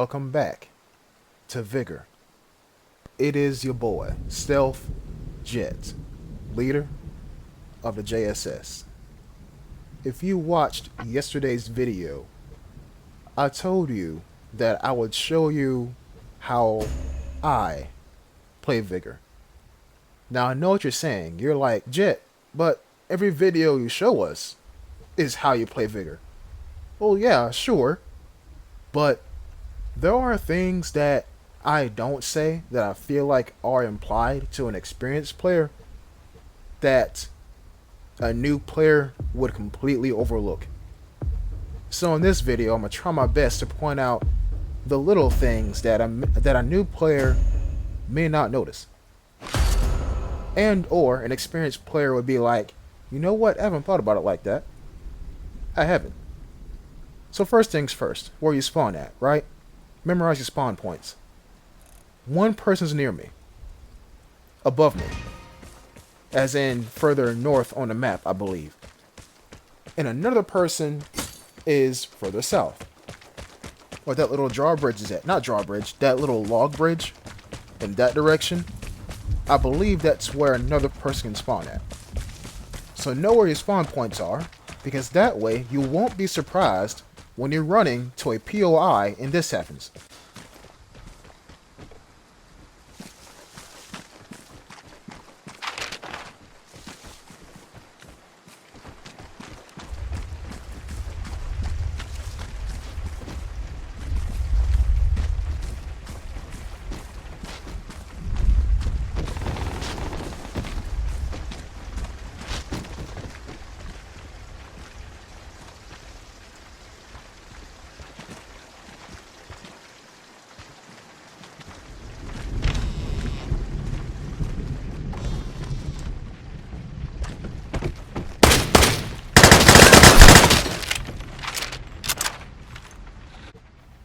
Welcome back to Vigor. It is your boy, Stealth Jet, leader of the JSS. If you watched yesterday's video, I told you that I would show you how I play Vigor. Now I know what you're saying. You're like, Jet, but every video you show us is how you play Vigor. Well, yeah, sure. But there are things that I don't say that I feel like are implied to an experienced player that a new player would completely overlook. So in this video, I'm going to try my best to point out the little things that a new player may not notice. And or an experienced player would be like, you know what, I haven't thought about it like that. I haven't. So first things first, where you spawn at, right? Memorize your spawn points. One person's near me. Above me. As in further north on the map, I believe. And another person is further south. Where that little drawbridge is at. Not drawbridge, that little log bridge in that direction. I believe that's where another person can spawn at. So know where your spawn points are, because that way you won't be surprised when you're running to a POI and this happens.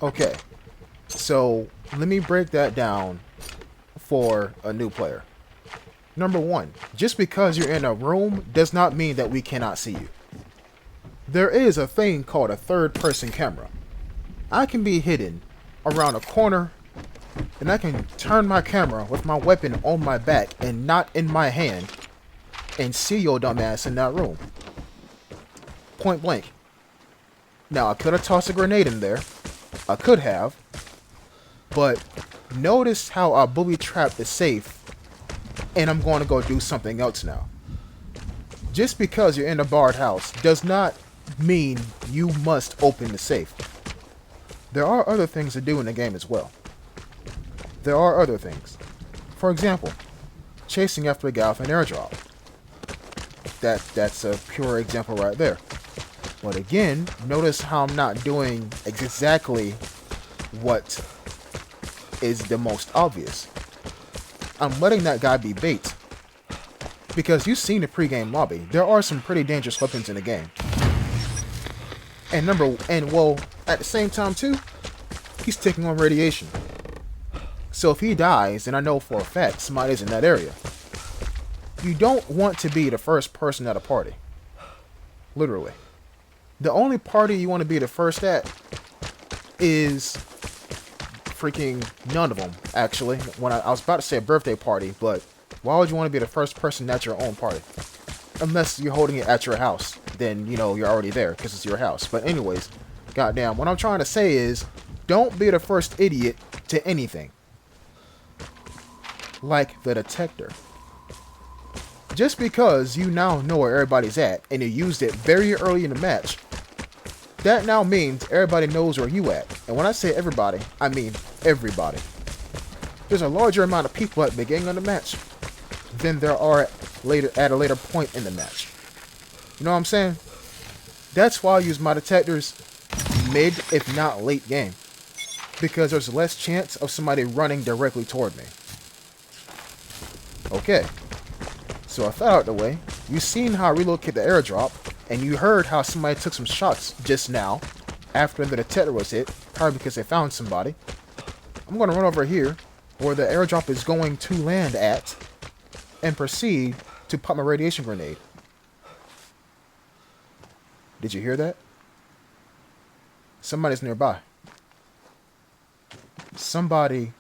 Okay, so let me break that down for a new player. Number one, just because you're in a room does not mean that we cannot see you. There is a thing called a third-person camera. I can be hidden around a corner, and I can turn my camera with my weapon on my back and not in my hand, and see your dumbass in that room. Point blank. Now, I could have tossed a grenade in there. I could have. But notice how I booby-trapped the safe, and I'm going to go do something else now. Just because you're in a barred house does not mean you must open the safe. There are other things to do in the game as well. There are other things. For example, chasing after a guy with an airdrop. That's a pure example right there. But again, notice how I'm not doing exactly what is the most obvious. I'm letting that guy be bait. Because you've seen the pregame lobby. There are some pretty dangerous weapons in the game. And well, at the same time too, he's taking on radiation. So if he dies, and I know for a fact somebody's in that area, you don't want to be the first person at a party. Literally. The only party you want to be the first at is freaking none of them, actually. When I was about to say a birthday party, but why would you want to be the first person at your own party? Unless you're holding it at your house. Then, you know, you're already there because it's your house. But anyways, goddamn, what I'm trying to say is, don't be the first idiot to anything. Like the detector. Just because you now know where everybody's at, and you used it very early in the match, that now means everybody knows where you at. And when I say everybody, I mean everybody. There's a larger amount of people at the beginning of the match than there are at a later point in the match. You know what I'm saying? That's why I use my detectors mid, if not late game. Because there's less chance of somebody running directly toward me. Okay. So with that out of the way, you've seen how I relocated the airdrop, and you heard how somebody took some shots just now after the detector was hit, probably because they found somebody. I'm going to run over here where the airdrop is going to land at and proceed to pop my radiation grenade. Did you hear that? Somebody's nearby. somebody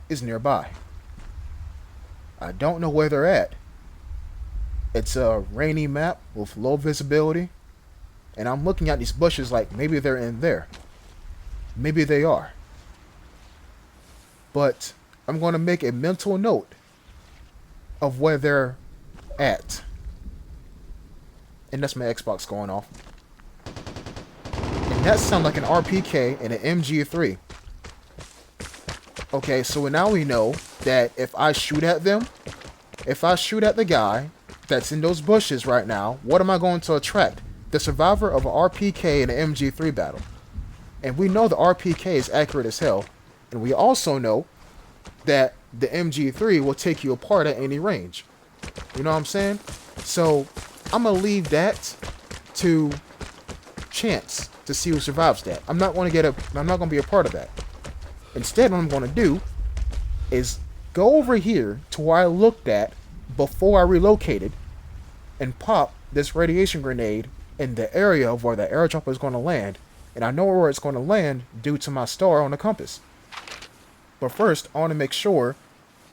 is nearby. I don't know where they're at. It's a rainy map with low visibility, and I'm looking at these bushes like maybe they're in there. Maybe they are. But I'm going to make a mental note of where they're at. And that's my Xbox going off. And that sounds like an RPK and an MG3. Okay, so now we know that if I shoot at them, if I shoot at the guy that's in those bushes right now, what am I going to attract? The survivor of an RPK and an MG3 battle. And we know the RPK is accurate as hell. And we also know that the MG3 will take you apart at any range. You know what I'm saying? So I'm going to leave that to chance to see who survives that. I'm not going to be a part of that. Instead, what I'm going to do is go over here to where I looked at before I relocated and pop this radiation grenade in the area of where the airdrop is going to land. And I know where it's going to land due to my star on the compass. But first, I want to make sure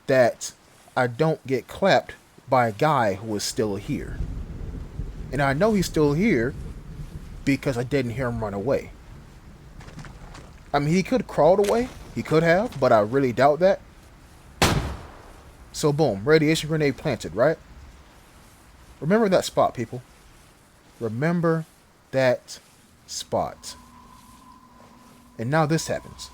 that I don't get clapped by a guy who is still here. And I know he's still here because I didn't hear him run away. I mean, he could have crawled away. He could have, but I really doubt that. So boom, radiation grenade planted, right? Remember that spot, people. Remember that spot. And now this happens.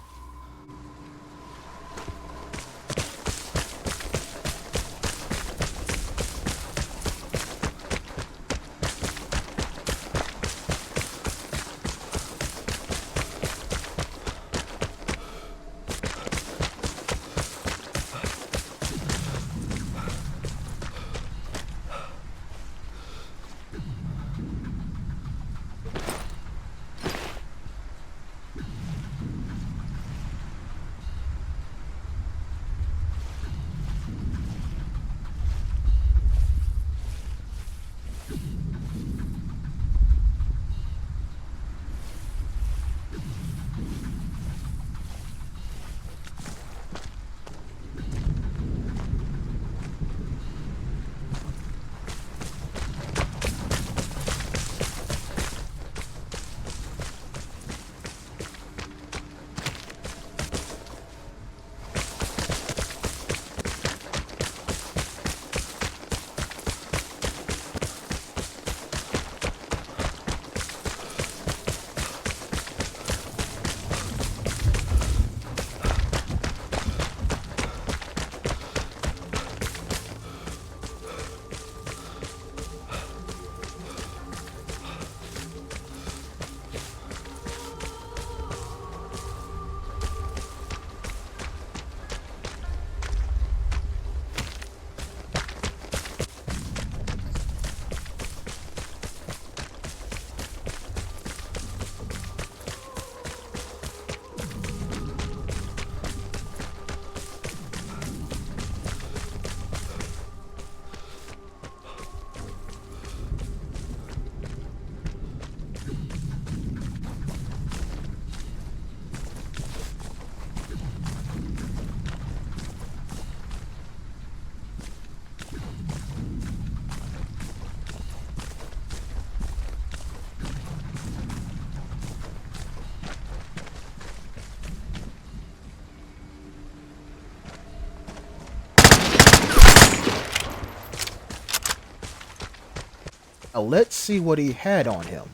Now let's see what he had on him.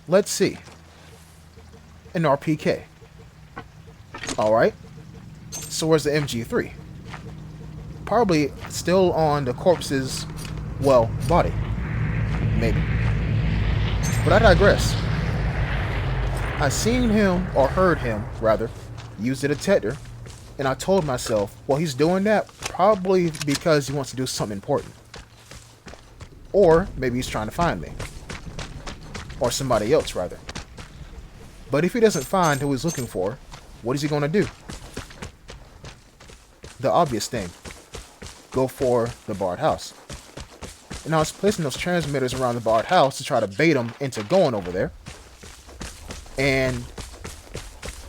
Let's see. An RPK. Alright. So where's the MG3? Probably still on the corpse's, well, body. Maybe. But I digress. I seen him, or heard him, rather, use the detector, and I told myself, well, he's doing that probably because he wants to do something important. Or maybe he's trying to find me. Or somebody else, rather. But if he doesn't find who he's looking for, what is he going to do? The obvious thing. Go for the barred house. And I was placing those transmitters around the barred house to try to bait him into going over there. And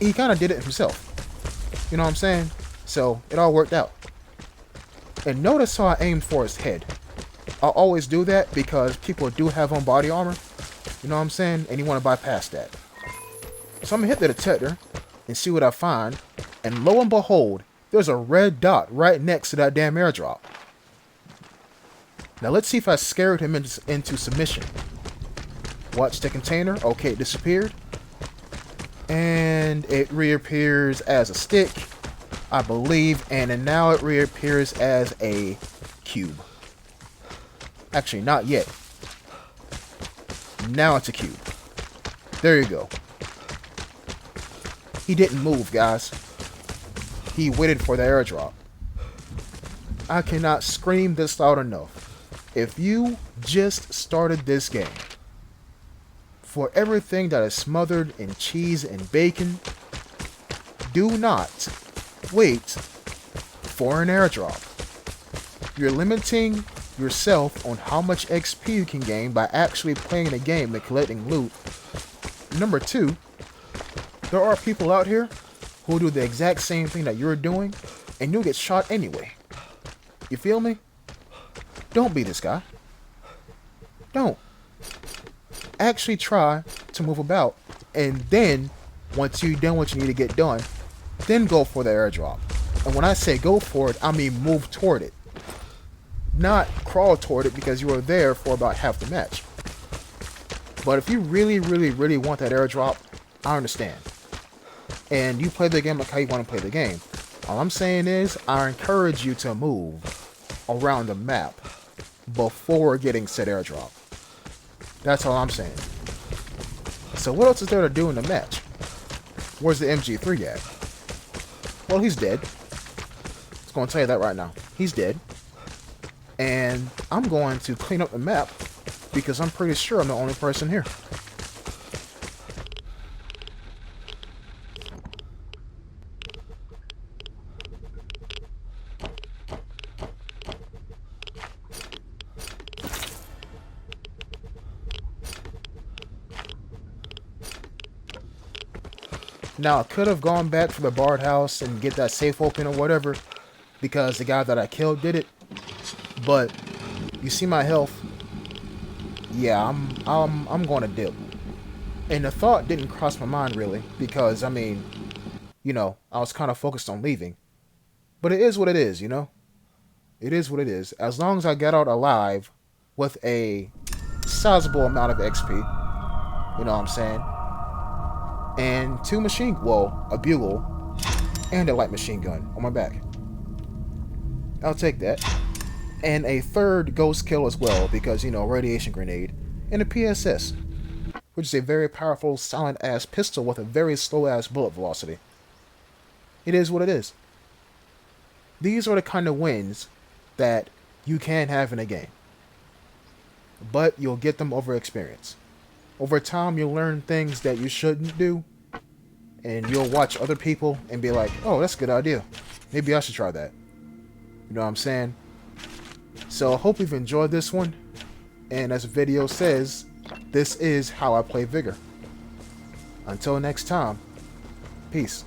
he kind of did it himself. You know what I'm saying? So it all worked out. And notice how I aimed for his head. I'll always do that because people do have on body armor. You know what I'm saying? And you want to bypass that. So I'm going to hit the detector and see what I find. And lo and behold, there's a red dot right next to that damn airdrop. Now let's see if I scared him into submission. Watch the container. Okay, it disappeared. And it reappears as a stick, I believe. And then now it reappears as a cube. Actually, not yet. Now it's a cube. There you go. He didn't move, guys. He waited for the airdrop. I cannot scream this loud enough. If you just started this game, for everything that is smothered in cheese and bacon, do not wait for an airdrop. You're limiting yourself on how much XP you can gain by actually playing the game and collecting loot. Number 2, there are people out here who do the exact same thing that you're doing, and you'll get shot anyway. You feel me? Don't be this guy. Don't. Actually try to move about, and then, once you've done what you need to get done, then go for the airdrop. And when I say go for it, I mean move toward it. Not crawl toward it because you were there for about half the match. But if you really, really, really want that airdrop, I understand. And you play the game like how you want to play the game. All I'm saying is, I encourage you to move around the map before getting said airdrop. That's all I'm saying. So what else is there to do in the match? Where's the MG3 at? Well, he's dead. I was going to tell you that right now. He's dead. And I'm going to clean up the map because I'm pretty sure I'm the only person here. Now, I could have gone back to the barred house and get that safe open or whatever, because the guy that I killed did it. But you see my health. Yeah, I'm going to dip. And the thought didn't cross my mind really, because I mean, you know, I was kind of focused on leaving. But it is what it is, you know. It is what it is. As long as I get out alive with a sizable amount of XP, you know what I'm saying? And a bugle and a light machine gun on my back. I'll take that. And a third ghost kill as well, because, you know, radiation grenade. And a PSS, which is a very powerful, silent-ass pistol with a very slow-ass bullet velocity. It is what it is. These are the kind of wins that you can have in a game. But you'll get them over experience. Over time, you'll learn things that you shouldn't do. And you'll watch other people and be like, oh, that's a good idea. Maybe I should try that. You know what I'm saying? So I hope you've enjoyed this one. And as the video says, this is how I play Vigor. Until next time, peace.